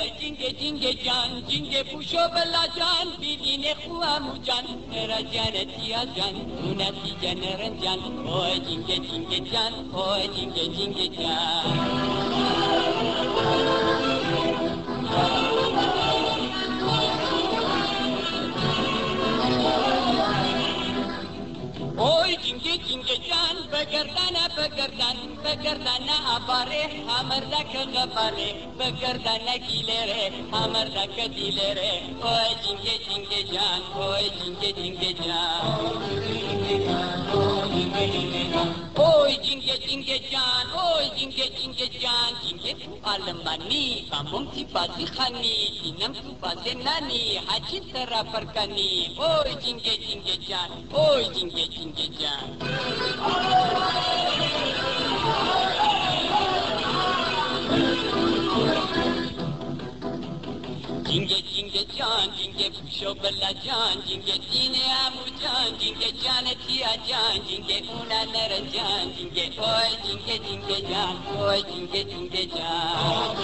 وای جنگ جنگ جان جنگ پوشو بلا جان بیدین خوامو جان نرا جانتیا جان اونتی جنرن جان وای جنگ جنگ جان وای جنگ جنگ جان اوی جنگی جنگی جان بگردن آباره همردک غباره بگردن گیلره همردک دیلره اوی جنگی جنگی جان اوی جنگی جنگی جان اوی جنگی جنگی جان اوی جنگی جنگی جان جنگی تو آلمانی بامم تی بازی خانی اینم تو بازی نانی حاجی ترا پرکنی اوی جنگی جنگی جان اوی جنگی جنگی جان جنگه جنگه جان جنگه پوشو بلا جان جنگه دینه امو جان جنگه جان تیا جان جنگه اونا نره جان جنگه اوی جنگه جنگه جان اوی جنگه جنگه جان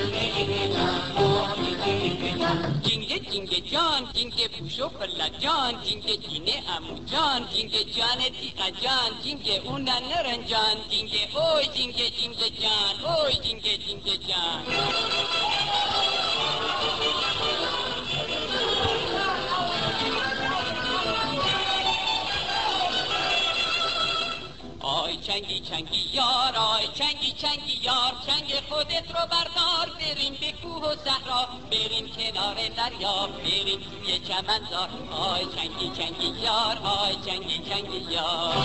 جنگه جنگه جان جنگه پوشو بلا جان جنگه دینه امو جان جنگه جان تیا جان جنگه اونا نره جان جنگه اوی جنگه جنگه جان اوی جنگه جنگه جان آی چنگی چنگی یار آی چنگی چنگی یار چنگ خودت رو بردار بریم به کوه و صحرا بریم کنار دریا بریم توی چمنزار آی چنگی چنگی یار آی چنگی چنگی یار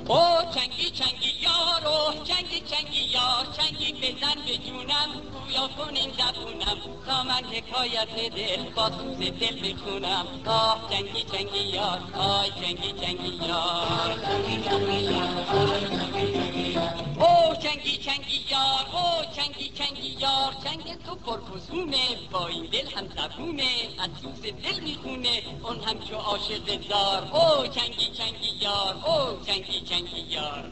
او چنگی چنگی یار او چنگی چنگی یار چنگی بزن به جونم گویا کنین زبونم تا من حکایت دل با سوز دل بخونم آه چنگی چنگی یار آی چنگی چنگی یار او چنگی چنگی یار او چنگی چنگی یار چنگ تو پرفسونه با این دل هم زبونه از سوز دل میخونه اون هم چو عاشق زار او چنگی چنگی یار او چنگی چنگی یار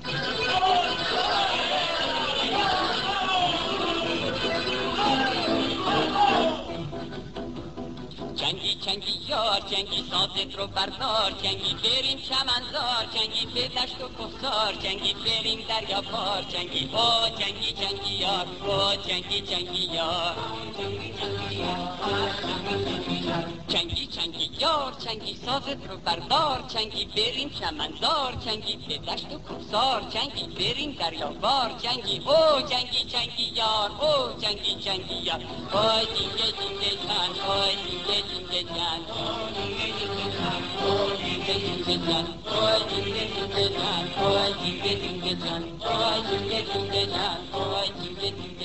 چنگی چنگی یار چنگی سازت رو بردار چنگی بریم چمنزار چنگی به دشت و کهسار چنگی بریم دریا پار چنگی او چنگی چنگی یار او چنگی چنگی یار چنگی چنگی یار چنگی سازت رو بردار چنگی بریم چمنزار چنگی به دشت و کهسار چنگی بریم دریا بار چنگی او چنگی چنگی یار او چنگی چنگی یار او جنگه جنگه جان او جنگه جنگه جان او جنگه جنگه جان او جنگه جنگه جان او جنگه جنگه جان او جنگه جنگه جان او جنگه جنگه